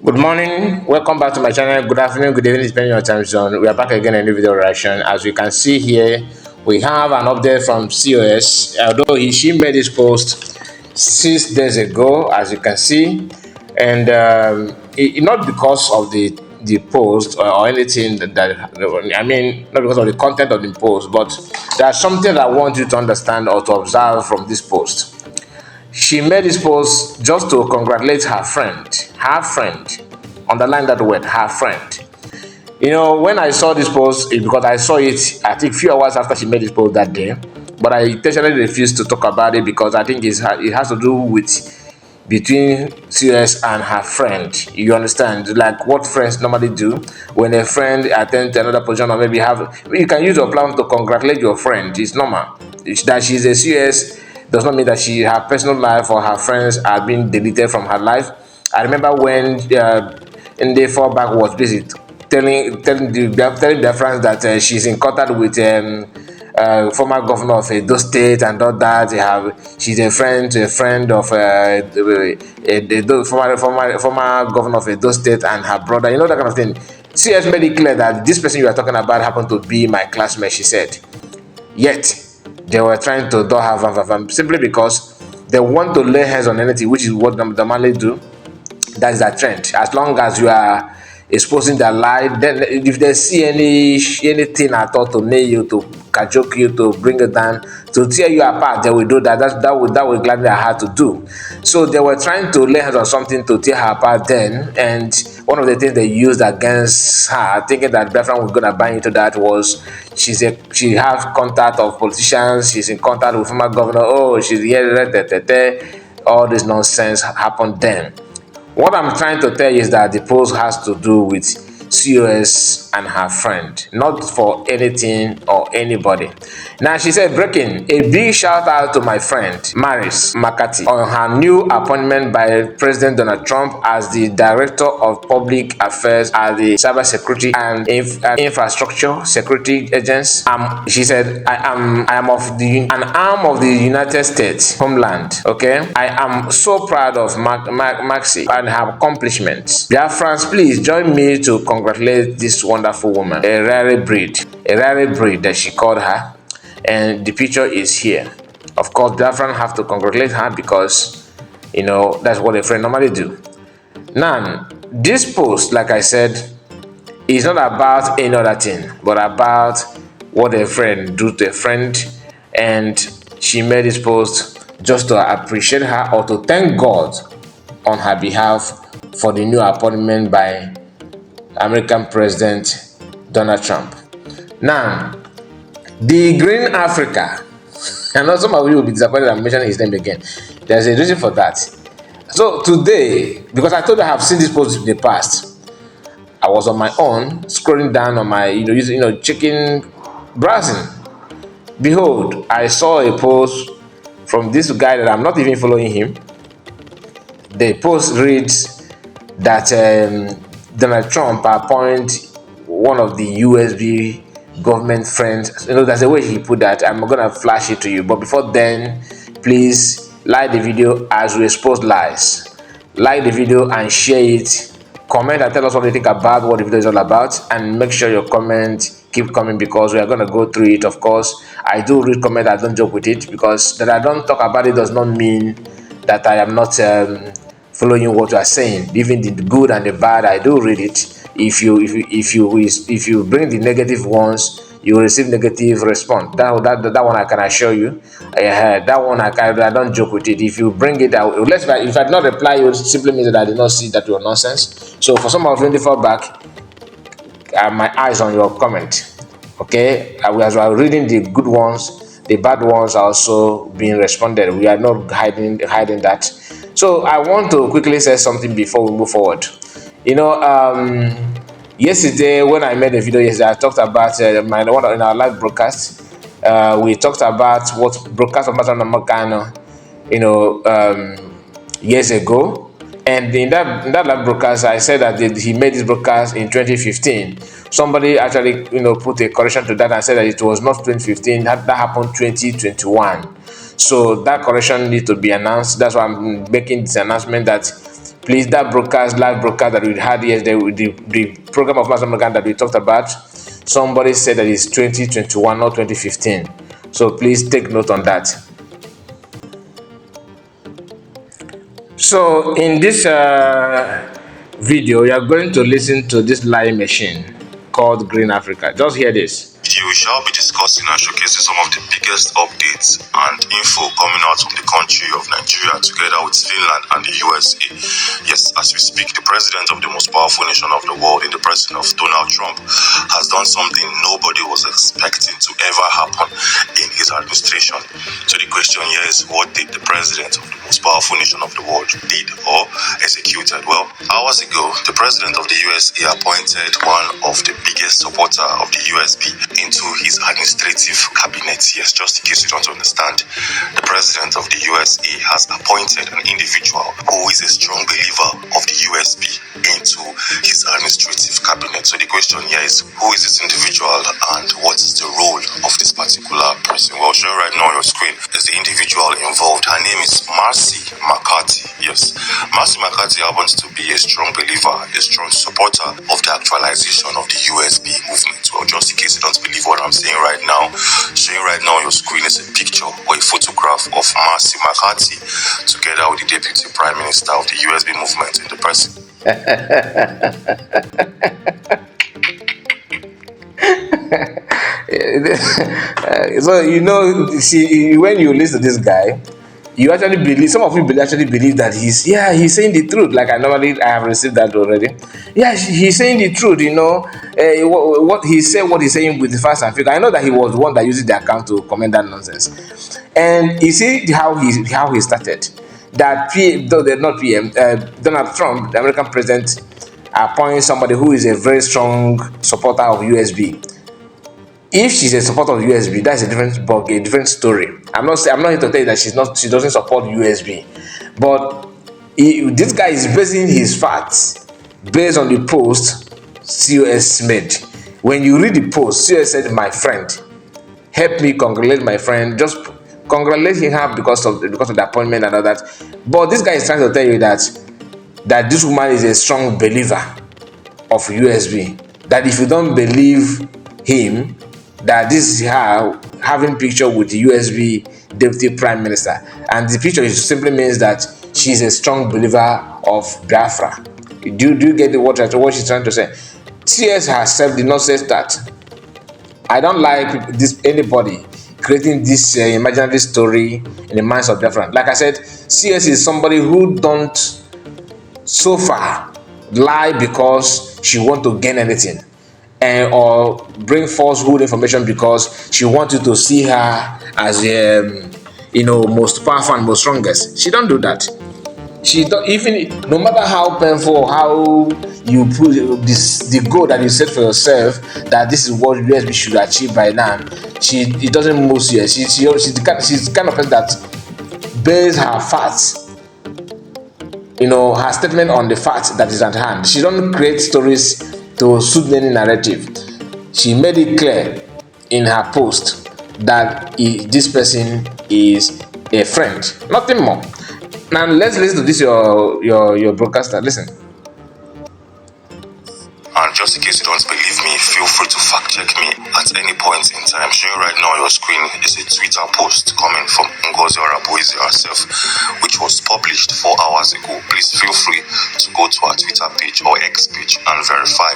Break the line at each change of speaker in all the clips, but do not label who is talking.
Good morning, welcome back to my channel. Good afternoon, good evening, depending on your time zone. We are back again in a new video reaction. As you can see here, we have an update from COS. Although she made this post 6 days ago, as you can see, and not because of the post or anything that I mean, not because of the content of the post, but there's something I want you to understand or to observe from this post. She made this post just to congratulate her friend, underline that word, her friend. When I saw this post, because I saw it, I think, few hours after she made this post that day, but I intentionally refused to talk about it because I think it has to do with between CS and her friend. You understand, like what friends normally do when a friend attends to another position, or maybe you can use your platform to congratulate your friend. It's normal. That she's a CS does not mean that her personal life or her friends are being deleted from her life. I remember when in the fallback was busy telling their friends that she's in contact with former governor of Edo State and all that. She's a friend of the former governor of Edo State and her brother. You know, that kind of thing. CS made it clear that this person you are talking about happened to be my classmate, she said. Yet they were trying to do her simply because they want to lay hands on anything, which is what they normally do. That is their trend. As long as you are exposing their lie, then if they see anything at all to nail you, to cajoke you, to bring it down, to tear you apart, they will do that. That would gladly have to do. So they were trying to lay hands on something to tear her apart then, and one of the things they used against her, thinking that Biafran was gonna buy into that, was she have contact of politicians, she's in contact with former governor. Oh, she's here, all this nonsense happened then. What I'm trying to tell you is that the post has to do with COS and her friend, not for anything or anybody. Now, she said, breaking, a big shout out to my friend Maris Makati on her new appointment by President Donald Trump as the Director of Public Affairs at the Cybersecurity and Infrastructure Security Agency. She said, I am of an arm of the United States homeland. Okay, I am so proud of Maxi and her accomplishments. Biafrans, please join me to congratulate this wonderful woman, a rare breed that she called her, and the picture is here. Of course, Biafran have to congratulate her because that's what a friend normally do. Now, this post, like I said, is not about any other thing, but about what a friend do to a friend, and she made this post just to appreciate her or to thank God on her behalf for the new appointment by American President Donald Trump. Now, the Green Africa, I know some of you will be disappointed I'm mentioning his name again. There's a reason for that. So today, because I told you I have seen this post in the past, I was on my own scrolling down on my checking, browsing. Behold, I saw a post from this guy that I'm not even following him. The post reads that Donald Trump appoint one of the USB government friends. That's the way he put that. I'm gonna flash it to you, but before then, please like the video as we expose lies. Like the video and share it. Comment and tell us what you think about what the video is all about, and make sure your comment keep coming because we are going to go through it. Of course, I do read comment, I don't joke with it, because that I don't talk about it does not mean that I am not following what you are saying. Even the good and the bad, I do read it. If you bring the negative ones, you will receive negative response. That one I can assure you. That one I don't joke with it. If you bring it out, if I did not reply, you simply means that I did not see that you are nonsense. So for some of you in the fallback, my eyes on your comment. Okay, as we are reading the good ones, the bad ones are also being responded. We are not hiding that. So I want to quickly say something before we move forward. Yesterday when I made a video yesterday, I talked about in our live broadcast. We talked about what broadcast of Master Namakano, years ago. And in that live broadcast, I said that he made this broadcast in 2015. Somebody actually, put a correction to that and said that it was not 2015. That happened 2021. So that correction needs to be announced. That's why I'm making this announcement that Please, that broadcast, live broadcast that we had yesterday, the program of Master Morgan that we talked about, somebody said that it's 2021, not 2015. So please take note on that. So in this video, you are going to listen to this live machine called Green Africa. Just hear this.
We shall be discussing and showcasing some of the biggest updates and info coming out from the country of Nigeria together with Finland and the USA. Yes, as we speak, the president of the most powerful nation of the world, in the person of Donald Trump, has done something nobody was expecting to ever happen in his administration. So the question here is, what did the president of the most powerful nation of the world did or executed? Well, hours ago, the president of the USA appointed one of the biggest supporter of the USB into his administrative cabinet. Yes, just in case you don't understand, the president of the USA has appointed an individual who is a strong believer of the USB into his administrative cabinet. So the question here is, who is this individual and what is the role of this particular person? Well, show right now on your screen is the individual involved. Her name is Marcy McCarthy. Yes, Marcy McCarthy happens to be a strong believer, a strong supporter of the actualization of the USB movement. Well, just in case you don't believe what I'm saying right now, showing right now on your screen is a picture or a photograph of Marcy McCarthy together with the Deputy Prime Minister of the USB movement in the person.
So see, when you listen to this guy, you actually believe, some of you actually believe that he's saying the truth. Like I have received that already. Yeah, he's saying the truth. What he's saying with the fast and figure. I know that he was the one that used the account to comment that nonsense. And you see how he started. That Donald Trump, the American president, appoints somebody who is a very strong supporter of USB. If she's a supporter of USB, that's a different story. I'm not here to tell you that she doesn't support USB, but this guy is basing his facts based on the post COS made. When you read the post, COS said, "My friend, help me congratulate my friend." Just congratulating her because of the appointment and all that. But this guy is trying to tell you that this woman is a strong believer of USB. That if you don't believe him, that this is her having picture with the USB Deputy Prime Minister, and the picture simply means that she's a strong believer of Biafra. Do you get what she's trying to say? CS herself did not say that. I don't like anybody creating this imaginary story in the minds of Biafra. Like I said, CS is somebody who don't so far lie because she want to gain anything, or bring falsehood information because she wants you to see her as most powerful and most strongest. She don't do that. She don't, even no matter how painful, how you put the goal that you set for yourself, that this is what USB should achieve by now, it doesn't move you. She's the kind of person that base her facts, her statement on the fact that is at hand. She don't create stories to suit any narrative. She made it clear in her post that this person is a friend, nothing more. Now let's listen to this your broadcaster. Listen.
And just in case you don't believe me, feel free to fact check me at any point in time. Showing right now on your screen is a Twitter post coming from Ngozi Arabuizi herself, which was published 4 hours ago. Please feel free to go to our Twitter page or X page and verify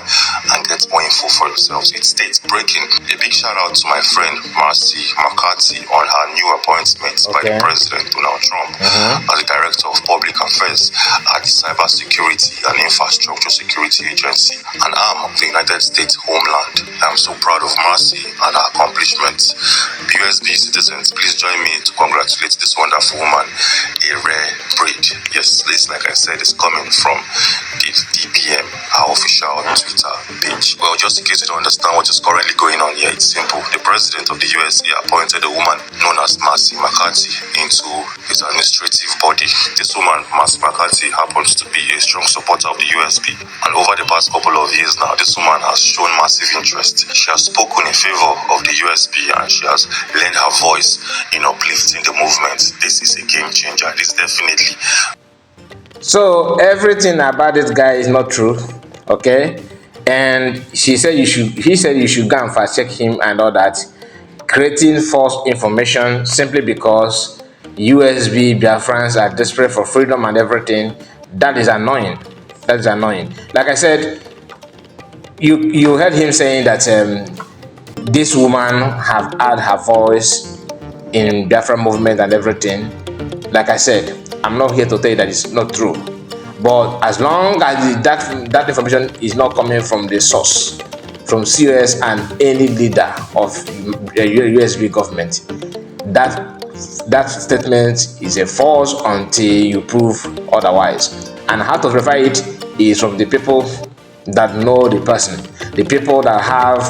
and get more info for yourselves. It states, breaking, a big shout out to my friend Marcy McCarthy on her new appointment by the President Donald Trump as the Director of Public Affairs at the Cybersecurity and Infrastructure Security Agency, an arm of the United States homeland. I am so proud of Marcy and her accomplishments. USB citizens, please join me to congratulate this wonderful woman, a rare breed. Yes, this, like I said, is coming from the DPM, our official Twitter page. Well, just in case you don't understand what is currently going on here, it's simple. The president of the USA appointed a woman known as Marcy McCarthy into his administrative body. This woman, Marcy McCarthy, happens to be a strong supporter of the USB, and over the past couple of years now, this woman has shown massive interest. She has spoken in favor of the USB and she has lent her voice in uplifting the movement. This is a game changer. This definitely.
So everything about this guy is not true, okay? And she said you should. He said you should go and fact check him and all that, creating false information simply because USB Biafrans are desperate for freedom and everything. That is annoying. That is annoying. Like I said, you heard him saying that this woman have had her voice in Biafra movement and everything. Like I said, I'm not here to tell you that it's not true. But as long as that information is not coming from the source, from COS and any leader of USB government, that statement is a false until you prove otherwise. And how to verify it is from the people that know the person, the people that have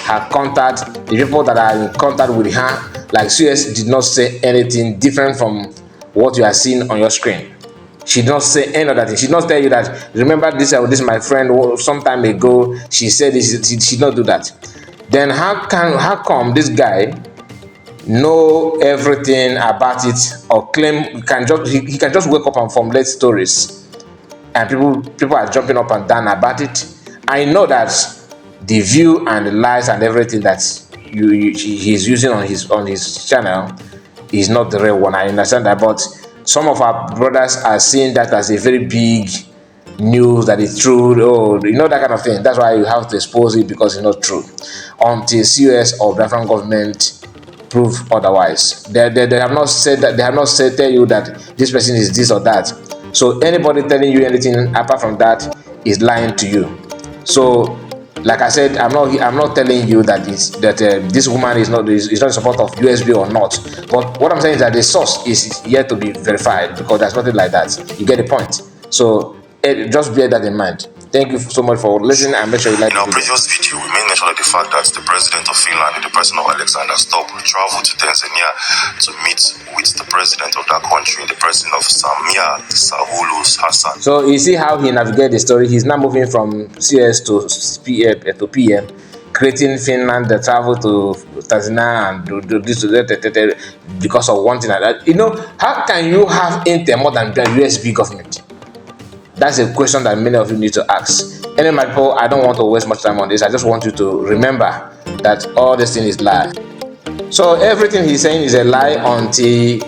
her contact, the people that are in contact with her. Like CS did not say anything different from what you are seeing on your screen. She did not say any other thing. She did not tell you that, remember this, this is my friend some time ago, she said this. She did not do that. Then how come this guy know everything about it, or claim he can just wake up and formulate stories, and people are jumping up and down about it? I know that the view and the lies and everything that he's using on his channel is not the real one. I understand that, but some of our brothers are seeing that as a very big news, that it's true. Oh, you know, that kind of thing. That's why you have to expose it, because it's not true until COS or Biafran government prove otherwise. They have not said that. They have not said tell you that this person is this or that. So anybody telling you anything apart from that is lying to you. So, like I said, I'm not telling you that this woman is not in support of USB or not. But what I'm saying is that the source is yet to be verified, because there's nothing like that. You get the point. So just bear that in mind. Thank you so much for listening, and make sure you like
In
the
our
video.
previous video, we made mention of the fact that the president of Finland, in the person of Alexander Stubb, traveled to Tanzania to meet with the president of that country, the president of Samia Suluhu Hassan.
So you see how he navigated the story. He's now moving from CS to PM, creating Finland the travel to Tanzania and do this to that because of one thing like that. You know, how can you have Intel more than the USB government? That's a question that many of you need to ask. Anyway, my people, I don't want to waste much time on this. I just want you to remember that all this thing is lie. So everything he's saying is a lie until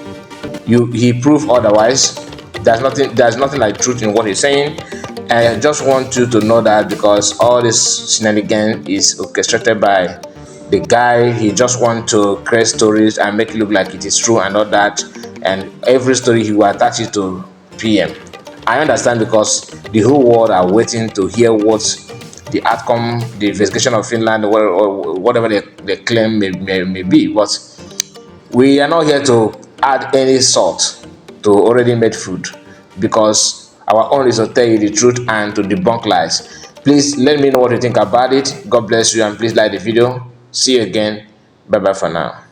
he prove otherwise. There's nothing like truth in what he's saying. And I just want you to know that, because all this shenanigan is orchestrated by the guy. He just want to create stories and make it look like it is true and all that. And every story he will attach it to PM. I understand, because the whole world are waiting to hear what the outcome, the investigation of Finland, or whatever they claim may be. But we are not here to add any salt to already made food, because our own is to tell you the truth and to debunk lies. Please let me know what you think about it. God bless you, and please like the video. See you again. Bye bye for now.